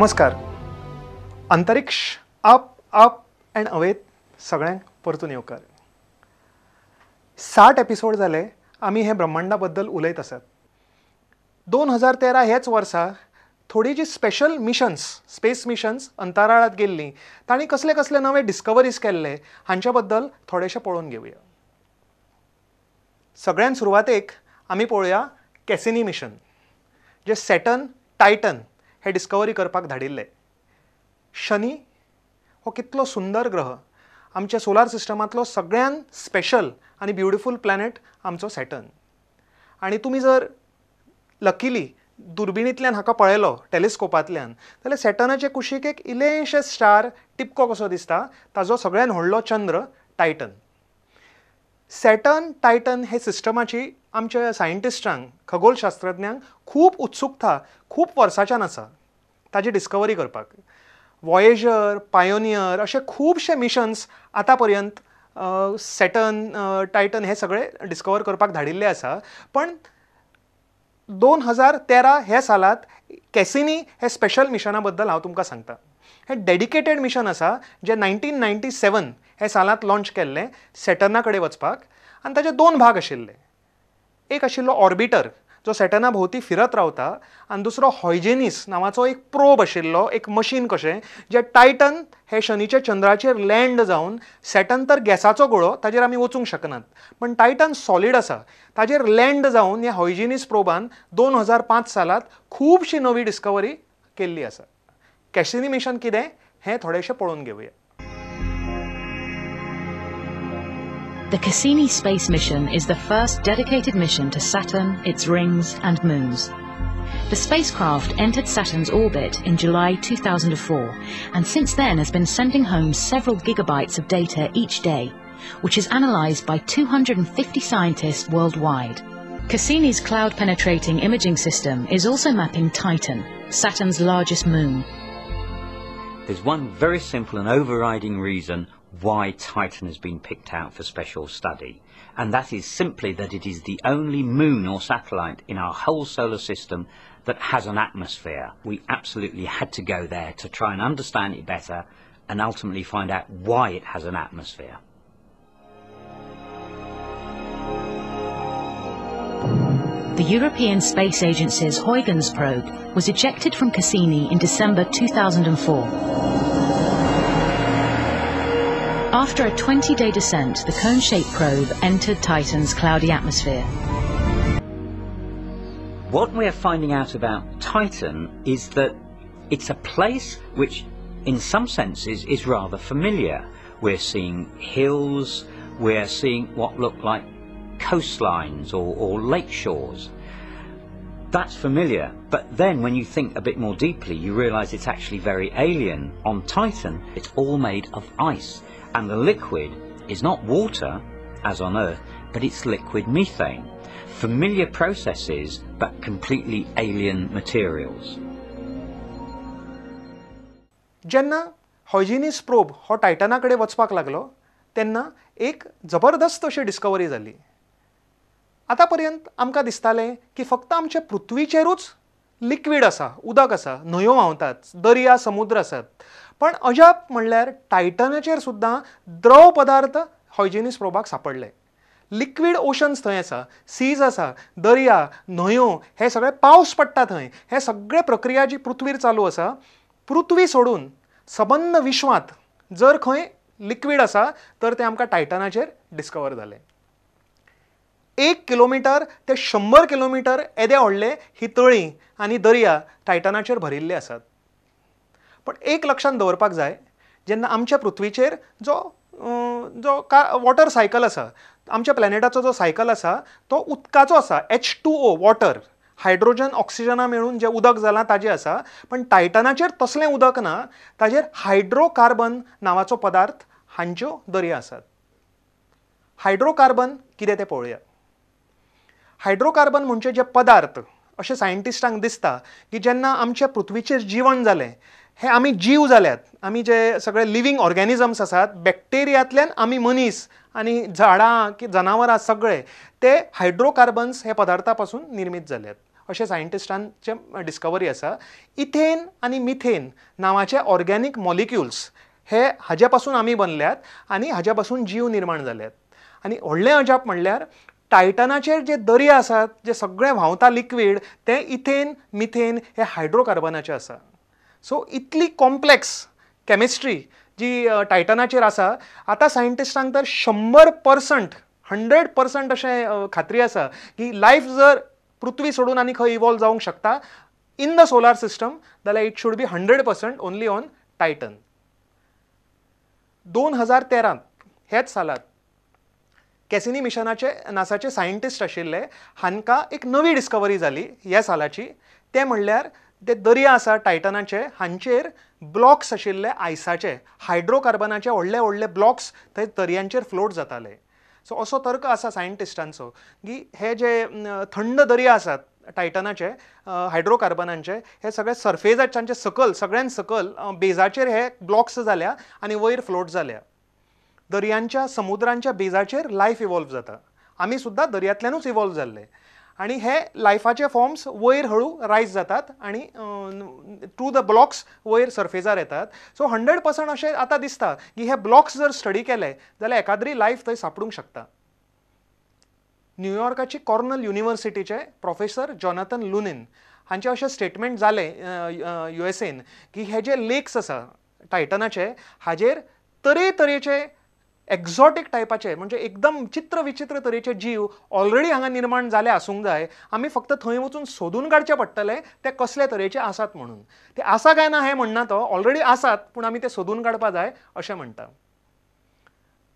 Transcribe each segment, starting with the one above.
नमस्कार. अंतरिक्ष up up end अवेत सगळ्यांक परतून येवकार. 60 एपिसोड जाले आमी हे ब्रह्मांडा बद्दल उलयत आसात. 2013 हेच वर्सा थोडी जी स्पेशल मिशन्स स्पेस मिशन्स अंतराळात गेल्लीं तांणी कसले कसले नवे डिस्कवरीज केल्ले हांच्या बद्दल थोडेशें पळोवन घेवया. सगळ्यान सुरवातेक आमी पळोवया कॅसिनी मिशन, जे सॅटर्न टायटन हे डिस्कवरी करपाक धाडिल्ले. शनी हो कितलो सुंदर ग्रह, आमच्या सोलार सिस्टमांतलो सगळ्यान स्पेशल आनी ब्युटिफूल प्लॅनेट आमचो सॅटर्न. आनी तुमी जर लकिली दुर्बिणींतल्यान हाका पळयलो टॅलिस्कोपांतल्यान जाल्यार सॅटर्नाचे कुशीक एक इल्लेशें स्टार टिपको कसो दिसता, ताजो सगळ्यान व्हडलो चंद्र टायटन. सॅटर्न टायटन हे सिस्टमाची आमच्या सायंटिस्टांक खगोलशास्त्रज्ञांक खूब उत्सुकता खूब वर्साच्यान आसा ताजी डिस्कवरी करपाक. वॉयेजर, पायोनियर अशे खुबशे मिशन्स आतां पर्यंत सॅटर्न टायटन हे सगळे डिस्कवर करपाक धाडिल्ले आसा. पण 2013 हे सालांत कॅसिनी हे स्पेशल मिशना बद्दल हांव तुमकां सांगता. हे डेडिकेटेड मिशन आसा जे 1997 हे सालांत लॉन्च केल्लें सॅटर्ना कडेन वचपाक. आनी ताचे 2 भाग आशिल्ले. एक आशिल्लो ऑर्बिटर जो सॅटर्ना भोंवती फिरत रावता, आनी दुसरो हॉयजेनीस नांवाचो एक प्रोब आशिल्लो, एक मशीन कशें, जे टायटन हे शनीच्या चंद्राचेर लँड जावन सॅटर्न तर गॅसाचो गुळो ताजेर आमी वचूंक शकनात, पण टायटन सॉलिड आसा ताजेर लँड जावन ह्या हॉयजेनीस प्रोबान 2005 सालांत खुबशी नवी डिस्कवरी केल्ली आसा. कॅसिनी मिशन कितें हें थोडेशें पळोवन घेवया. The Cassini space mission is the first dedicated mission to Saturn, its rings and moons. The spacecraft entered Saturn's orbit in July 2004 and since then has been sending home several gigabytes of data each day, which is analysed by 250 scientists worldwide. Cassini's cloud-penetrating imaging system is also mapping Titan, Saturn's largest moon. There's one very simple and overriding reason why Titan has been picked out for special study, and that is simply that it is the only moon or satellite in our whole solar system that has an atmosphere. We absolutely had to go there to try and understand it better and ultimately find out why it has an atmosphere. The European Space Agency's Huygens probe was ejected from Cassini in December 2004. After a 20-day descent, the cone-shaped probe entered Titan's cloudy atmosphere. What we're finding out about Titan is that it's a place which, in some senses, is rather familiar. We're seeing hills, we're seeing what look like coastlines or lake shores. That's familiar, but then when you think a bit more deeply, you realise it's actually very alien. On Titan, it's all made of ice. And the liquid is not water, as on Earth, but it's liquid methane. Familiar processes, but completely alien materials. जेन्ना हॉयजेनीस probe हो टायटना कडेन वचपाक लागलो तेन्ना एक जबरदस्त अशी discovery जाली. आतां पर्यंत आमकां दिसतालें की फक्त आमच्या पृथ्वीचेरूच लिक्वीड आसा, उदक आसा, न्हंयो व्हांवतात, दर्या समुद्र आसात. पण अजाप म्हणल्यार टायटनाचेर सुद्दां द्रव पदार्थ हॉयजेनीस प्रोबाक सापडले. लिक्वीड ओशन्स थंय आसा, सीज आसा, दर्या, न्हंयो, हे सगळे पावस पडटा थंय. हे सगळे प्रक्रिया जी पृथ्वीर चालू आसा, पृथ्वी सोडून सबंद विश्वांत जर खंय लिक्वीड आसा तर तें आमकां टायटनाचेर डिस्कवर जालें. 1 किलोमीटर ते 100 किलोमीटर येदे व्हडले ही तळीं आनी दर्या टायटनाचेर भरिल्ले आसात. पण एक लक्षांत दवरपाक जाय, जेन्ना आमच्या पृथ्वीचेर जो वॉटर सायकल आसा, आमच्या प्लॅनेटाचो जो सायकल आसा तो उदकाचो आसा, H2O वॉटर, हायड्रोजन ऑक्सिजना मेळून जें उदक जालां ताजें आसा. पण टायटनाचेर तसलें उदक ना, ताजेर हायड्रोकार्बन नांवाचो पदार्थ हांच्यो दर्या आसात. हायड्रोकार्बन कितें तें पळोवया. हायड्रोकार्बन म्हणजे जे पदार्थ अशें सायंटिस्टांक दिसता की जेन्ना आमच्या पृथ्वीचेर जीवन जालें, हे आमी जीव जाल्यात, आमी जे सगळे लिव्हिंग ऑर्गॅनिजम्स आसात, बॅक्टेरियांतल्यान आमी मनीस आनी झाडां की जनावरां सगळे ते हायड्रोकार्बन्स हे पदार्था पासून निर्मीत जाल्यात. अशें सायंटिस्टांचे डिस्कवरी आसा. इथेन आनी मिथेन नांवाचे ऑर्गॅनिक मॉलिक्युल्स हे हाजे पासून आमी बनल्यात आनी हाज्या पासून जीव निर्माण जाल्यात. आनी व्हडलें अजाप म्हणल्यार टायटनाचेर जे दर्या आसात, जे सगळें व्हांवता लिक्वीड, ते इथेन मिथेन हे हायड्रोकार्बनाचे आसा. सो इतली कॉम्प्लेक्स कॅमिस्ट्री जी टायटनाचेर आसा, आतां सायंटिस्टांक तर 100% अशें खात्री आसा की लायफ जर पृथ्वी सोडून आनी खंय इवॉल्व जावंक शकता इन द सोलार सिस्टम, जाल्यार it should be 100% only on Titan. 2013 हेच सालांत कॅसिनी मिशनाचे नासाचे सायंटिस्ट आशिल्ले हांकां एक नवी डिस्कवरी जाली ह्या सालाची. ते म्हणल्यार ते दर्या आसा टायटनाचे, हांचेर ब्लॉक्स आशिल्ले आयसाचे, हायड्रोकार्बनाचे व्हडले व्हडले ब्लॉक्स थंय दर्यांचेर फ्लोट जाताले. सो असो तर्क आसा सायंटिस्टांचो की हे जे थंड दर्या आसात टायटनाचे हायड्रोकार्बनांचे, हे सगळे सर्फेसाच्या सकल, सगळ्यान सकल बेजाचेर हे ब्लॉक्स जाल्या आनी वयर फ्लोट जाल्या. दर्यांच्या समुद्रांच्या बेजाचेर लायफ इवॉल्व जाता. आमी सुद्दां दर्यांतल्यानूच इवॉल्व जाल्ले आनी हे लायफाचे फॉर्म्स वयर हळू रायज जातात आनी थ्रू द ब्लॉक्स वयर सर्फेसार येतात. सो 100% अशें आतां दिसता की हे ब्लॉक्स जर स्टडी केले जाल्यार एकाद्री लायफ थंय सापडूंक शकता. न्यूयॉर्काची कॉर्नल युनिव्हर्सिटीचे प्रोफेसर जॉनाथन लुनिन हांचे अशें स्टेटमेंट जालें USA की हे जे लेक्स आसा टायटनाचे, हाजेर तरेतरेचे एक्झॉटीक टायपाचे म्हणजे एकदम चित्र विचित्र तरेचे जीव ऑलरेडी हांगा निर्माण जाले आसूंक जाय. आमी फक्त थंय वचून सोदून काडचे पडटले ते कसले तरेचे आसात म्हणून. ते आसा काय ना हें म्हणना तो, ऑलरेडी आसात पूण आमी ते सोदून काडपा जाय अशें म्हणटा.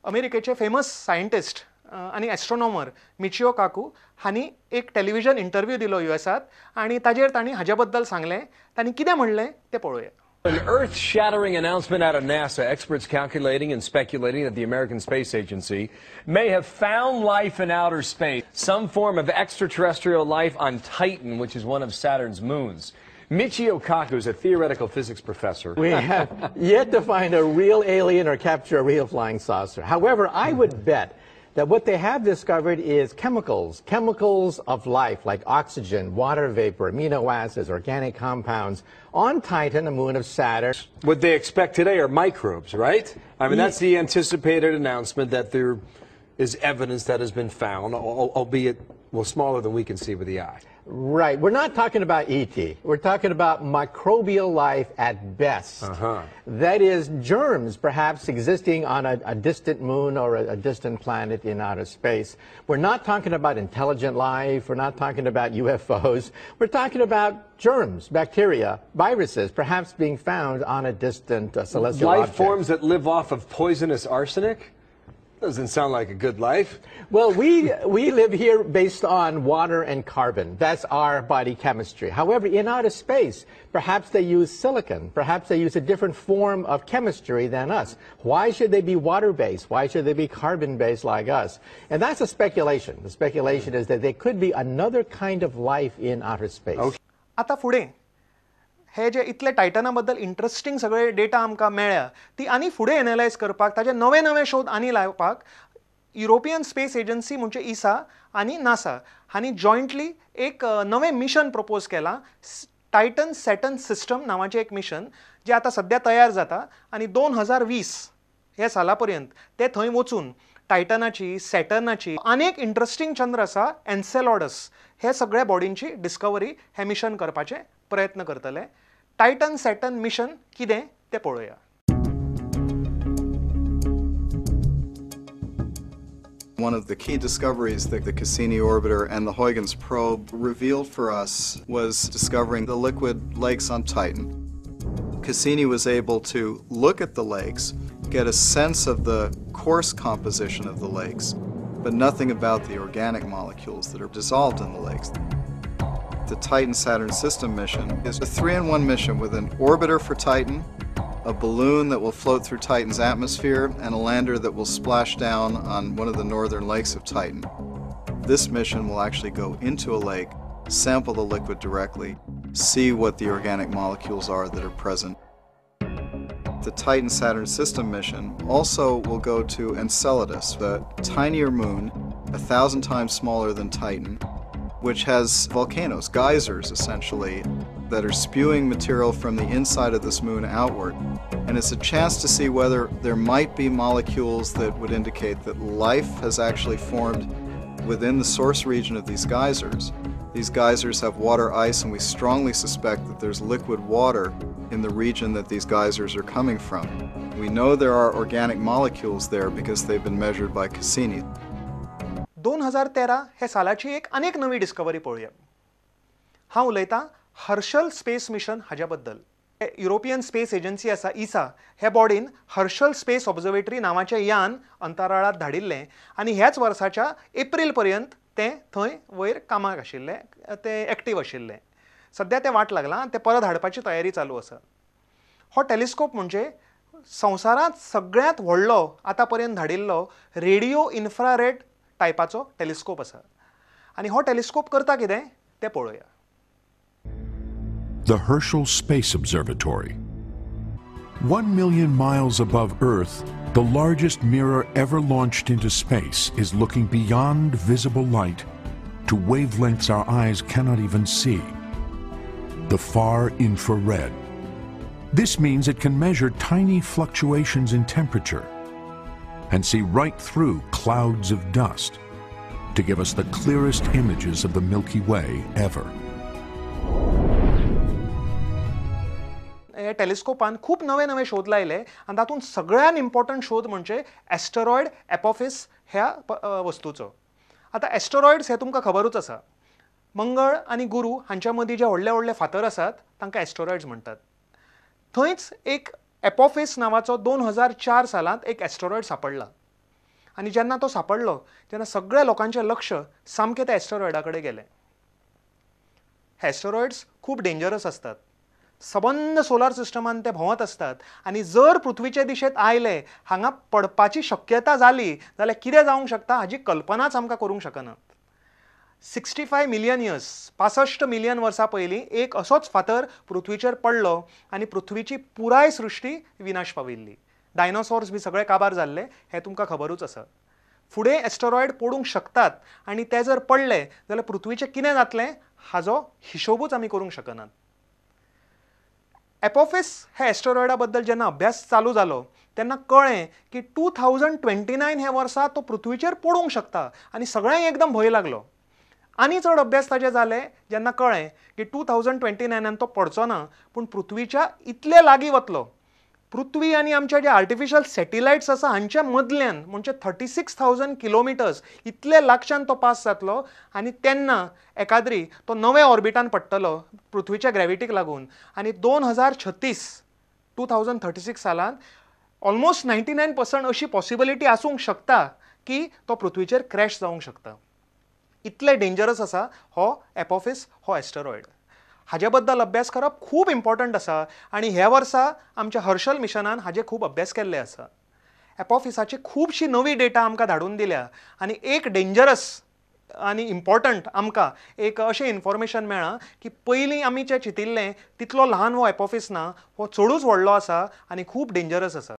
अमेरिकेचे फेमस सायंटिस्ट आनी एस्ट्रोनॉमर मिचिओ काकू हांणी एक टेलिव्हिजन इंटरव्यू दिलो USात आनी ताजेर तांणी हाज्या बद्दल सांगलें. तांणी कितें म्हणलें तें पळोवया. An earth-shattering announcement out of NASA. Experts calculating and speculating that the American Space Agency may have found life in outer space, some form of extraterrestrial life on Titan, which is one of Saturn's moons. Michio Kaku is a theoretical physics professor. We have yet to find a real alien or capture a real flying saucer. However, I would bet that what they have discovered is chemicals of life like oxygen, water vapor, amino acids, organic compounds on Titan, a moon of Saturn. What they expect today are microbes, right? I mean, that's the anticipated announcement that there is evidence that has been found, albeit, well, smaller than we can see with the eye. Right. We're not talking about ET. We're talking about microbial life at best. That is, germs perhaps existing on a distant moon or a distant planet in outer space. We're not talking about intelligent life. We're not talking about UFOs. We're talking about germs, bacteria, viruses, perhaps being found on a distant celestial Life object. forms that live off of poisonous arsenic? Doesn't sound like a good life. Well, we live here based on water and carbon. That's our body chemistry. However, in outer space, perhaps they use silicon. Perhaps they use a different form of chemistry than us. Why should they be water-based? Why should they be carbon-based like us? And that's a speculation. The speculation is that there could be another kind of life in outer space. Okay. आता फुडें हे जे इतले टायटना बद्दल interesting सगळे data आमकां मेळ्ळ्या ती आनी फुडें एनालायज करपाक ताजे नवे नवे शोध आनी लावपाक युरोपियन स्पेस एजन्सी म्हणजे ESA आनी NASA हांणी जॉयंटली एक नवें मिशन प्रपोज केलां. टायटन सॅटर्न सिस्टम नांवाचें एक मिशन जें आतां सद्या तयार जाता आनी 2020 ह्या साला पर्यंत ते थंय वचून टायटनाची, सॅटर्नाची अनेक इंट्रस्टिंग चंद्र आसा एन्सेलॉडस हे सगळ्या बॉडींची डिस्कवरी हे मिशन करपाचे प्रयत्न करतले. टायटन सॅटर्न मिशन कितें तें पळोवया. One of the key discoveries that the Cassini orbiter and the Huygens probe revealed for us was discovering the liquid lakes on Titan. Cassini was able to look at the lakes, get a sense of the coarse composition of the lakes, but nothing about the organic molecules that are dissolved in the lakes. The Titan-Saturn system mission is a 3-in-1 mission with an orbiter for Titan, a balloon that will float through Titan's atmosphere, and a lander that will splash down on one of the northern lakes of Titan. This mission will actually go into a lake, sample the liquid directly, see what the organic molecules are that are present. The Titan-Saturn system mission also will go to Enceladus, a tinier moon, 1,000 times smaller than Titan, which has volcanoes, geysers essentially, that are spewing material from the inside of this moon outward. And it's a chance to see whether there might be molecules that would indicate that life has actually formed within the source region of these geysers. These geysers have water ice, and we strongly suspect that there's liquid water in the region that these geysers are coming from. We know there are organic molecules there because they've been measured by Cassini. 2013 हे सालाची एक अनेक नवी discovery पळोवया. हांव उलयतां Herschelle space mission हाज्या बद्दल. European space agency आसा इसा हे बॉडीन हर्शल स्पेस ऑब्झर्वेटरी नांवाचें यान अंतराळात धाडिल्लें आनी ह्याच वर्साच्या एप्रिल पर्यंत तें थंय वयर कामाक आशिल्लें, तें एक्टीव आशिल्लें. सध्या तें वाट लागलां, तें परत हाडपाची तयारी चालू आसा. हो टेलिस्कोप म्हणजे संवसारांत सगळ्यांत व्हडलो आतां पर्यंत धाडिल्लो रेडिओ इन्फ्रारेड टायपाचो टेलिस्कोप आसा. आनी हो टेलिस्कोप करता कितें तें पळोवया. The Herschel Space Observatory. 1 million miles above Earth, the largest mirror ever launched into space is looking beyond visible light to wavelengths our eyes cannot even see. The far infrared. This means it can measure tiny fluctuations in temperature and see right through clouds of dust to give us the clearest images of the Milky Way ever. हे टेलिस्कोपान खूप नवे नवे शोध लायले आनी तातूंत सगळ्यान important शोध म्हणजे एस्टेरॉयड एपोफिस ह्या वस्तूचो. आतां एस्टेरॉयड्स हे तुमकां खबरूच आसा. मंगळ आनी गुरू हांच्या मदीं जे व्हडले व्हडले फातर आसात तांकां एस्टेरॉयड्स म्हणटात. थंयच एक एपोफिस नांवाचो 2004 सालांत एक एस्टेरॉयड सापडला. आनी जेन्ना तो सापडलो तेन्ना सगळ्या लोकांचें लक्ष सामकें त्या एस्टेरॉयडा कडेन गेलें. हे एस्टेरॉयड्स खूब डेंजरस आसतात. सबंद सोलार सिस्टमान ते भोंवत असतात आनी जर पृथ्वीचे दिशेंत आयले हांगा पडपाची शक्यता जाली जाल्यार कितें जावंक शकता हाची कल्पनाच आमकां करूंक शकनात. 65 मिलियन इयर्स 65 मिलियन वर्सां पयलीं एक असोच फातर पृथ्वीचेर पडलो आनी पृथ्वीची पुराय सृश्टी विनाश पाविल्ली. डायनोसॉर्स बी सगळे काबार जाल्ले हें तुमकां खबरूच आसा. फुडें एस्टेरॉयड पडूंक शकतात आनी ते जर पडले जाल्यार पृथ्वीचें कितें जातलें हाजो हिशोबूच आमी करूंक शकनात. एपोफिस हे एस्टेरॉयडा बद्दल जेन्ना अभ्यास चालू जालो तेन्ना कळ्ळें की 2029 हे वर्सा तो पृथ्वीचेर पडूंक शकता आनी सगळ्यांक एकदम भंय लागलो. आनी चड अभ्यास ताचे जाले जेन्ना कळ्ळें की 2029 तो पडचो ना पूण पृथ्वीच्या इतले लागीं वतलो. पृथ्वी आनी आमचे जे आर्टिफिशियल सॅटेलायट्स आसा हांच्या मदल्यान म्हणजे 36,000 किलोमिटर्स इतले लागच्यान तो पास जातलो आनी तेन्ना एकाद्री तो नवे ऑर्बिटान पडटलो पृथ्वीच्या ग्रॅविटीक लागून. आनी 2036 सालांत ऑलमोस्ट 99% अशी पॉसिबिलिटी आसूंक शकता की तो पृथ्वीचेर क्रॅश जावंक शकता. इतले डेंजरस आसा हो एपोफिस हो एस्टेरॉयड. हाजे बद्दल अभ्यास करप खूब इम्पॉर्टंट आसा आनी ह्या वर्सा आमच्या हर्शल मिशनान हाजे खूब अभ्यास केल्ले आसा. एपोफिसाची खुबशी नवी डेटा आमकां धाडून दिल्या आनी एक डेंजरस आनी इम्पॉर्टंट आमकां एक अशें इन्फॉर्मेशन मेळ्ळां की पयलीं आमी जें चिंतिल्लें तितलो ल्हान हो एपोफिस ना, हो चडूच व्हडलो आसा आनी खूब डेंजरस आसा.